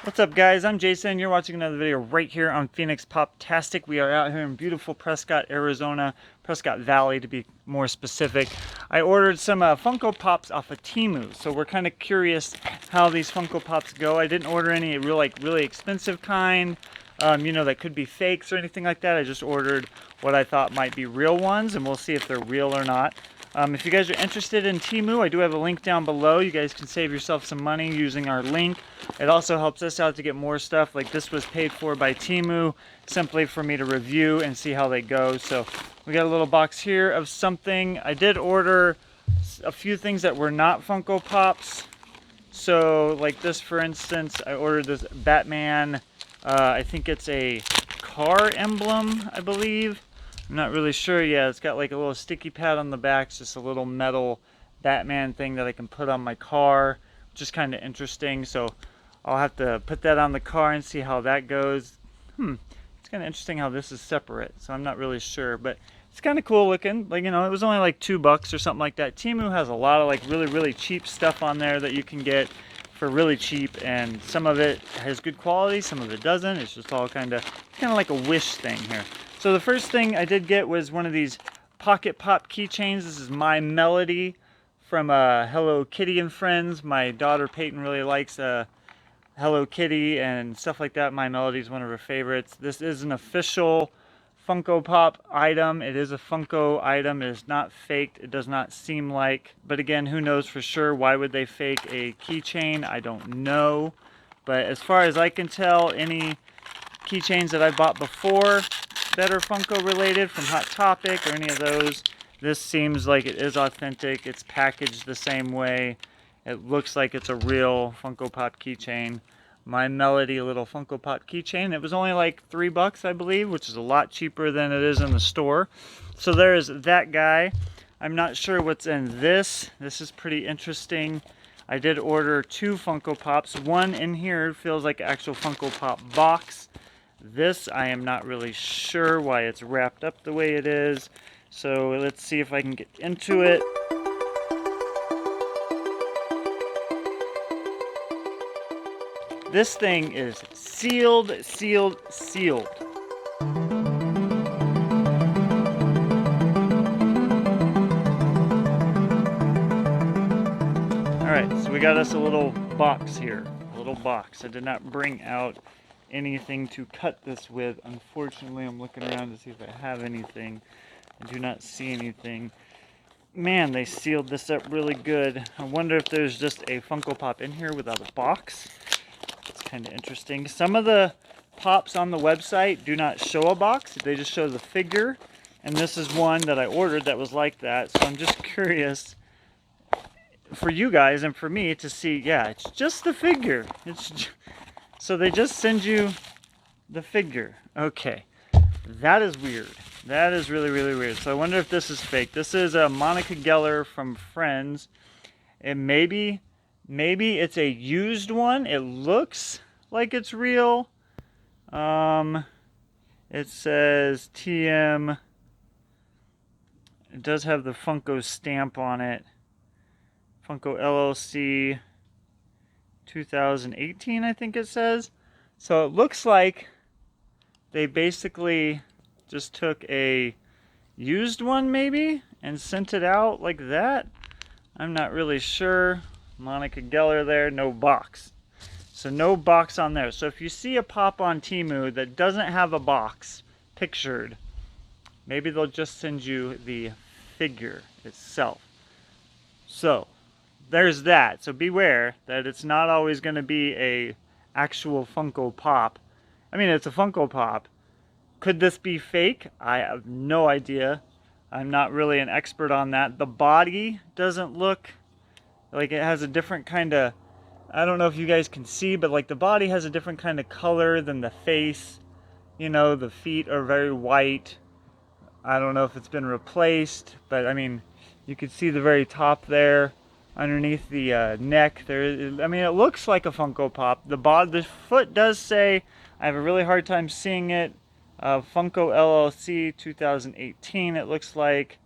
What's up, guys? I'm Jason. You're watching another video right here on PhoenixPOPtastic. We are out here in beautiful Prescott, Arizona, Prescott Valley to be more specific. I ordered some Funko Pops off of Temu, so we're kind of curious how these Funko Pops go. I didn't order any really expensive kind, you know, that could be fakes or anything like that. I just ordered what I thought might be real ones, and we'll see if they're real or not. If you guys are interested in Temu, I do have a link down below. You guys can save yourself some money using our link. It also helps us out to get more stuff. Like this was paid for by Temu, simply for me to review and see how they go. So we got a little box here of something. I did order a few things that were not Funko Pops. So like this, for instance, I ordered this Batman, I think it's a car emblem, I believe. I'm not really sure yet. It's got like a little sticky pad on the back. It's just a little metal Batman thing that I can put on my car, which is kind of interesting. So I'll have to put that on the car and see how that goes. It's kind of interesting how this is separate. So I'm not really sure, but it's kind of cool looking. Like, you know, it was only like $2 or something like that. Temu has a lot of like really cheap stuff on there that you can get for really cheap, and some of it has good quality, some of it doesn't. It's just all kind of like a wish thing here. So the first thing I did get was one of these pocket pop keychains. This is My Melody from Hello Kitty and Friends. My daughter Peyton really likes Hello Kitty and stuff like that. My Melody is one of her favorites. This is an official Funko Pop item. It is a Funko item. It is not faked. It does not seem like. But again, who knows for sure? Why would they fake a keychain? I don't know. But as far as I can tell, any keychains that I bought before that are Funko related from Hot Topic or any of those, this seems like it is authentic. It's packaged the same way. It looks like it's a real Funko Pop keychain. My Melody little Funko Pop keychain. It was only like $3, I believe, which is a lot cheaper than it is in the store. So there's that guy. I'm not sure what's in this. This is pretty interesting. I did order 2 Funko Pops. One in here feels like an actual Funko Pop box. This, I am not really sure why it's wrapped up the way it is. So let's see if I can get into it. This thing is sealed. Alright, so we got us a little box here. A little box. I did not bring out anything to cut this with. Unfortunately, I'm looking around to see if I have anything. I do not see anything. Man, they sealed this up really good. I wonder if there's just a Funko Pop in here without a box. It's kind of interesting. Some of the pops on the website do not show a box. They just show the figure. And this is one that I ordered that was like that. So I'm just curious for you guys and for me to see, yeah, it's just the figure. So they just send you the figure. Okay, that is weird. That is really weird. So I wonder if this is fake. This is a Monica Geller from Friends. And maybe it's a used one. It looks like it's real. It says TM. It does have the Funko stamp on it. Funko LLC 2018, I think it says. So it looks like they basically just took a used one maybe and sent it out like that. I'm not really sure. Monica Geller there, no box. So no box on there. So if you see a pop on Temu that doesn't have a box pictured, maybe they'll just send you the figure itself. So there's that. So beware that it's not always going to be a actual Funko Pop. I mean, it's a Funko Pop. Could this be fake? I have no idea. I'm not really an expert on that. The body doesn't look like it has a different kind of, I don't know if you guys can see, but like the body has a different kind of color than the face. You know, the feet are very white. I don't know if it's been replaced, but I mean, you can see the very top there. Underneath the neck, I mean, it looks like a Funko Pop. The foot does say, I have a really hard time seeing it, Funko LLC 2018, it looks like.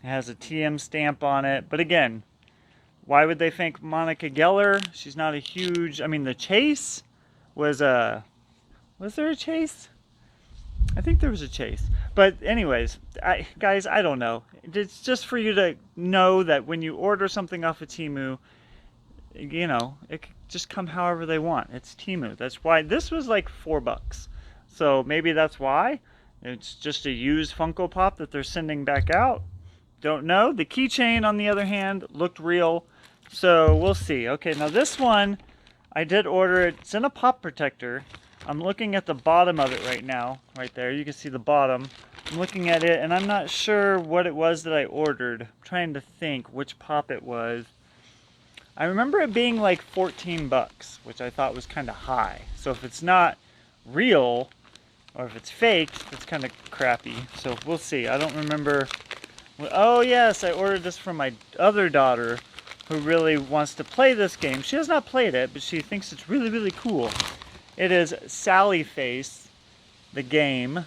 It has a TM stamp on it. But again, why would they thank Monica Geller? She's not a huge, I mean, the chase, was there a chase? I think there was a chase. But anyways, guys, I don't know. It's just for you to know that when you order something off of Temu, you know, it can just come however they want. It's Temu. That's why this was like $4. So maybe that's why. It's just a used Funko Pop that they're sending back out. Don't know. The keychain, on the other hand, looked real. So we'll see. Okay, now this one, I did order it. It's in a pop protector. I'm looking at the bottom of it right now. Right there. You can see the bottom. I'm looking at it, and I'm not sure what it was that I ordered. I'm trying to think which pop it was. I remember it being like $14, which I thought was kind of high. So if it's not real, or if it's faked, it's kind of crappy. So we'll see. I don't remember. Oh yes, I ordered this from my other daughter, who really wants to play this game. She has not played it, but she thinks it's really, really cool. It is Sally Face, the game.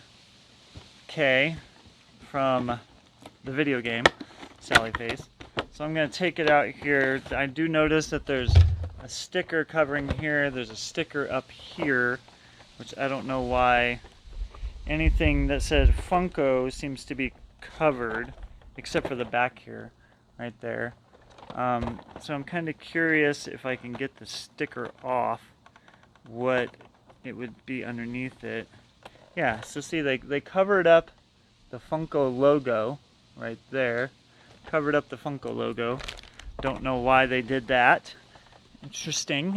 Okay, from the video game, Sally Face. So I'm going to take it out here. I do notice that there's a sticker covering here. There's a sticker up here, which I don't know why. Anything that says Funko seems to be covered, except for the back here, right there. So I'm kind of curious if I can get the sticker off, what it would be underneath it. Yeah, so see, they covered up the Funko logo right there. Covered up the Funko logo. Don't know why they did that. Interesting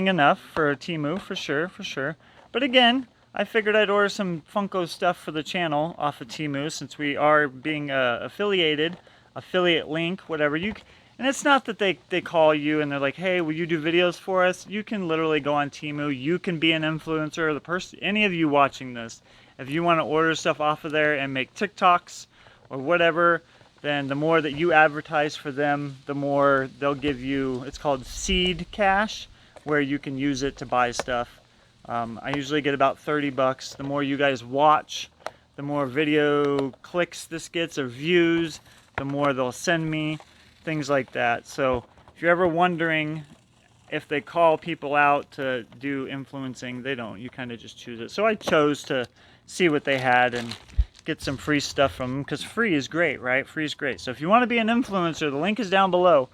enough for Temu, for sure. But again, I figured I'd order some Funko stuff for the channel off of Temu, since we are being affiliated, affiliate link, whatever. And it's not that they call you and they're like, hey, will you do videos for us? You can literally go on Temu. You can be an influencer. The person, any of you watching this, if you want to order stuff off of there and make TikToks or whatever, then the more that you advertise for them, the more they'll give you. It's called seed cash, where you can use it to buy stuff. I usually get about $30. The more you guys watch, the more video clicks this gets or views, the more they'll send me, things like that. So if you're ever wondering if they call people out to do influencing, they don't. You kind of just choose it. So I chose to see what they had and get some free stuff from them, because free is great, right? Free is great. So if you want to be an influencer, the link is down below.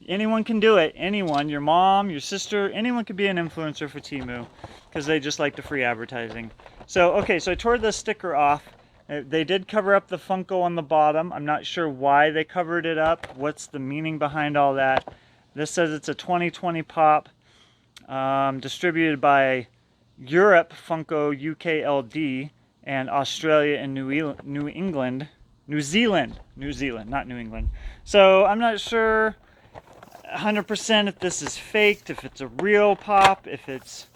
Anyone can do it. Anyone, your mom, your sister, anyone could be an influencer for Temu, because they just like the free advertising. So, okay, so I tore the sticker off. They did cover up the Funko on the bottom. I'm not sure why they covered it up. What's the meaning behind all that? This says it's a 2020 pop, distributed by Europe, Funko UK LD, and Australia and New Zealand, not New England. So I'm not sure 100% if this is faked, if it's a real pop, if it's,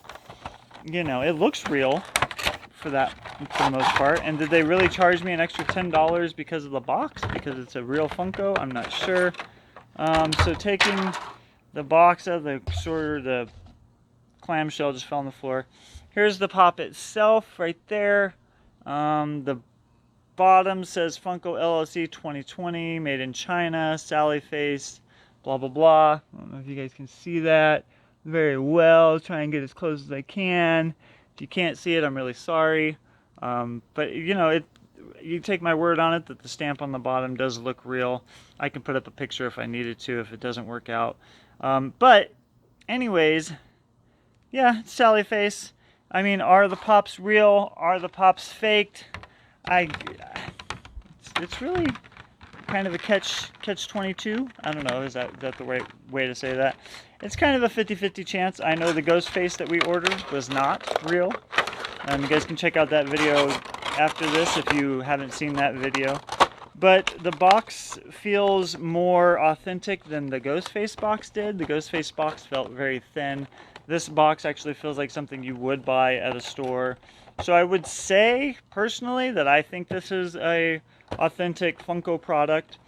you know, it looks real for the most part. And did they really charge me an extra $10 because of the box, because it's a real Funko? I'm not sure. So taking the box out of the clamshell just fell on the floor. Here's the pop itself right there. The bottom says Funko LLC 2020, made in China, Sally Face, blah blah blah. I don't know if you guys can see that very well. Try and get as close as I can. If you can't see it, I'm really sorry. But you know, you take my word on it that the stamp on the bottom does look real. I can put up a picture if I needed to, if it doesn't work out. But anyways, yeah, Sally Face. I mean, are the pops real? Are the pops faked? It's really kind of a catch-22. I don't know, is that the right way to say that? It's kind of a 50-50 chance. I know the ghost face that we ordered was not real. You guys can check out that video after this if you haven't seen that video. But the box feels more authentic than the ghost face box did. The ghost face box felt very thin. This box actually feels like something you would buy at a store. So I would say, personally, that I think this is a authentic Funko product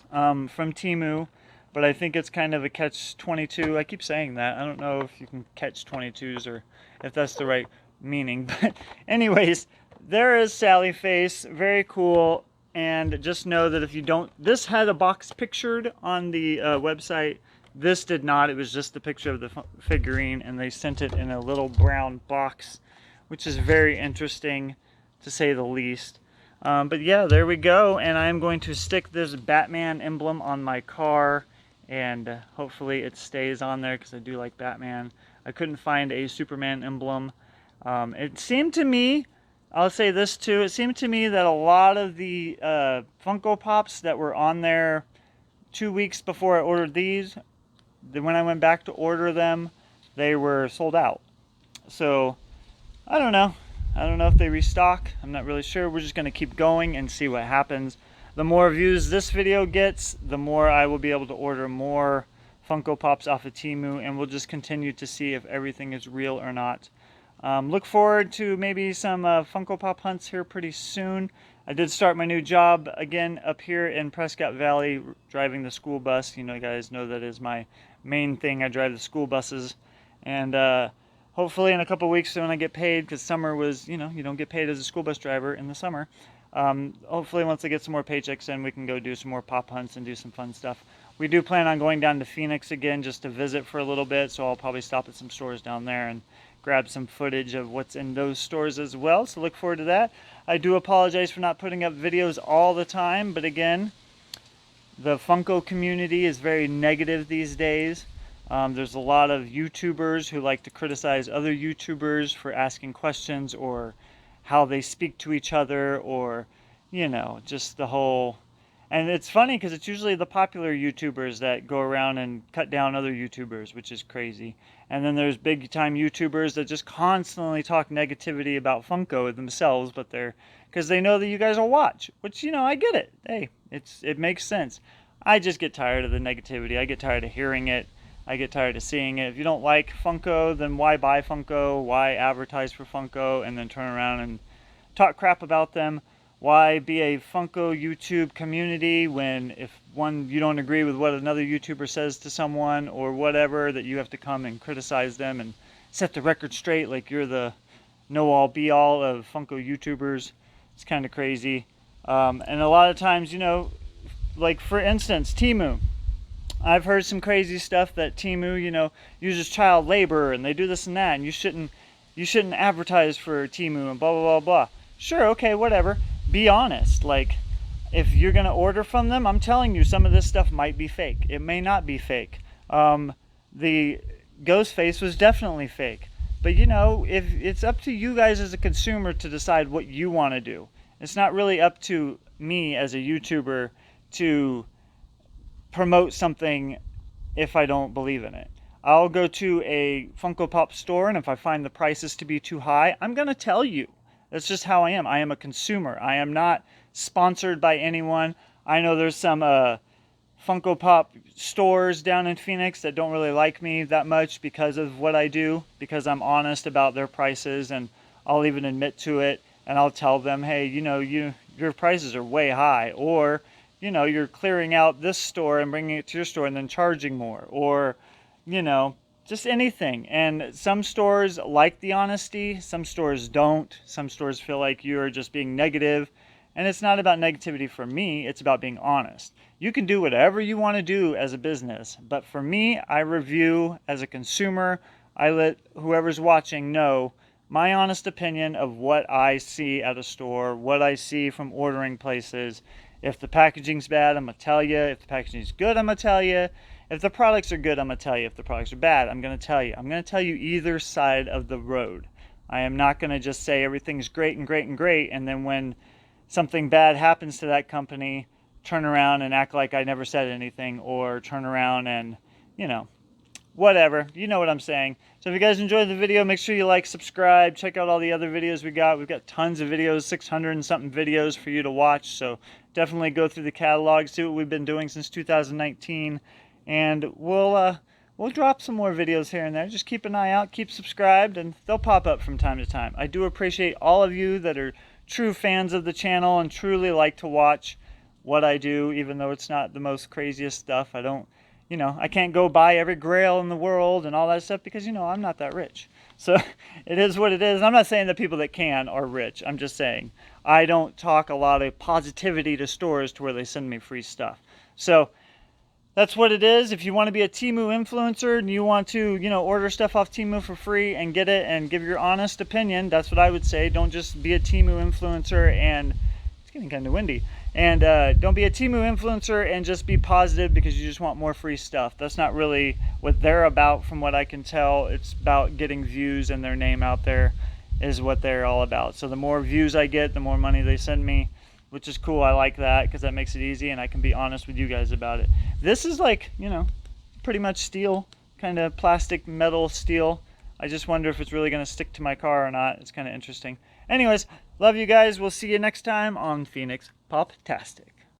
from Temu. But I think it's kind of a catch-22. I keep saying that. I don't know if you can catch 22s or if that's the right meaning. But anyways, there is Sally Face. Very cool. And just know that if you don't... This had a box pictured on the website This did not. It was just a picture of the figurine, and they sent it in a little brown box, which is very interesting, to say the least. But yeah, there we go, and I'm going to stick this Batman emblem on my car, and hopefully it stays on there because I do like Batman. I couldn't find a Superman emblem. It seemed to me, I'll say this too, it seemed to me that a lot of the Funko Pops that were on there 2 weeks before I ordered these, when I went back to order them, they were sold out. So, I don't know. I don't know if they restock. I'm not really sure. We're just going to keep going and see what happens. The more views this video gets, the more I will be able to order more Funko Pops off of Temu, and we'll just continue to see if everything is real or not. Look forward to maybe some Funko Pop hunts here pretty soon. I did start my new job again up here in Prescott Valley, driving the school bus. You know, you guys know that is my main thing. I drive the school buses, and hopefully in a couple weeks when I get paid, because summer was, you know, you don't get paid as a school bus driver in the summer. Hopefully once I get some more paychecks in, we can go do some more pop hunts and do some fun stuff. We do plan on going down to Phoenix again just to visit for a little bit, so I'll probably stop at some stores down there and grab some footage of what's in those stores as well, so look forward to that. I do apologize for not putting up videos all the time, but again, the Funko community is very negative these days. There's a lot of YouTubers who like to criticize other YouTubers for asking questions or how they speak to each other, or, you know, just the whole... And it's funny because it's usually the popular YouTubers that go around and cut down other YouTubers, which is crazy. And then there's big time YouTubers that just constantly talk negativity about Funko themselves, but because they know that you guys will watch, which, you know, I get it. Hey, it makes sense. I just get tired of the negativity. I get tired of hearing it. I get tired of seeing it. If you don't like Funko, then why buy Funko? Why advertise for Funko and then turn around and talk crap about them? Why be a Funko YouTube community when if you don't agree with what another YouTuber says to someone or whatever, that you have to come and criticize them and set the record straight like you're the know-all be-all of Funko YouTubers? It's kind of crazy. And a lot of times, you know, like for instance, Temu. I've heard some crazy stuff that Temu, you know, uses child labor and they do this and that, and you shouldn't advertise for Temu and blah blah blah blah. Sure, okay, whatever. Be honest. Like, if you're gonna order from them, I'm telling you, some of this stuff might be fake. It may not be fake. The ghost face was definitely fake. But you know, if it's up to you guys as a consumer to decide what you want to do. It's not really up to me as a YouTuber to promote something if I don't believe in it. I'll go to a Funko Pop store, and if I find the prices to be too high, I'm gonna tell you. That's just how I am. I am a consumer. I am not sponsored by anyone. I know there's some Funko Pop stores down in Phoenix that don't really like me that much because of what I do, because I'm honest about their prices, and I'll even admit to it, and I'll tell them, hey, you know, your prices are way high, or, you know, you're clearing out this store and bringing it to your store and then charging more, or, you know, just anything. And some stores like the honesty, some stores don't. Some stores feel like you're just being negative, and it's not about negativity for me, it's about being honest. You can do whatever you want to do as a business, but for me, I review as a consumer. I let whoever's watching know my honest opinion of what I see at a store, what I see from ordering places. If the packaging's bad, I'm going to tell you. If the packaging's good, I'm going to tell you. If the products are good, I'm going to tell you. If the products are bad, I'm going to tell you. I'm going to tell you either side of the road. I am not going to just say everything's great and great and great, and then when something bad happens to that company, turn around and act like I never said anything, or turn around and, you know, whatever. You know what I'm saying. So if you guys enjoyed the video, make sure you like, subscribe, check out all the other videos we got. We've got tons of videos, 600 and something videos for you to watch, so definitely go through the catalog, see what we've been doing since 2019. And we'll drop some more videos here and there. Just keep an eye out, keep subscribed, and they'll pop up from time to time. I do appreciate all of you that are true fans of the channel and truly like to watch what I do, even though it's not the most craziest stuff. I don't, you know, I can't go buy every Grille in the world and all that stuff because, you know, I'm not that rich. So it is what it is. I'm not saying that people that can are rich. I'm just saying I don't talk a lot of positivity to stores to where they send me free stuff. So that's what it is. If you want to be a Temu influencer and you want to, you know, order stuff off Temu for free and get it and give your honest opinion, that's what I would say. Don't just be a Temu influencer and it's getting kind of windy. And don't be a Temu influencer and just be positive because you just want more free stuff. That's not really what they're about, from what I can tell. It's about getting views and their name out there is what they're all about. So the more views I get, the more money they send me, which is cool. I like that because that makes it easy and I can be honest with you guys about it. This is like, you know, pretty much steel, kind of plastic, metal, steel. I just wonder if it's really going to stick to my car or not. It's kind of interesting. Anyways, love you guys. We'll see you next time on PhoenixPOPtastic.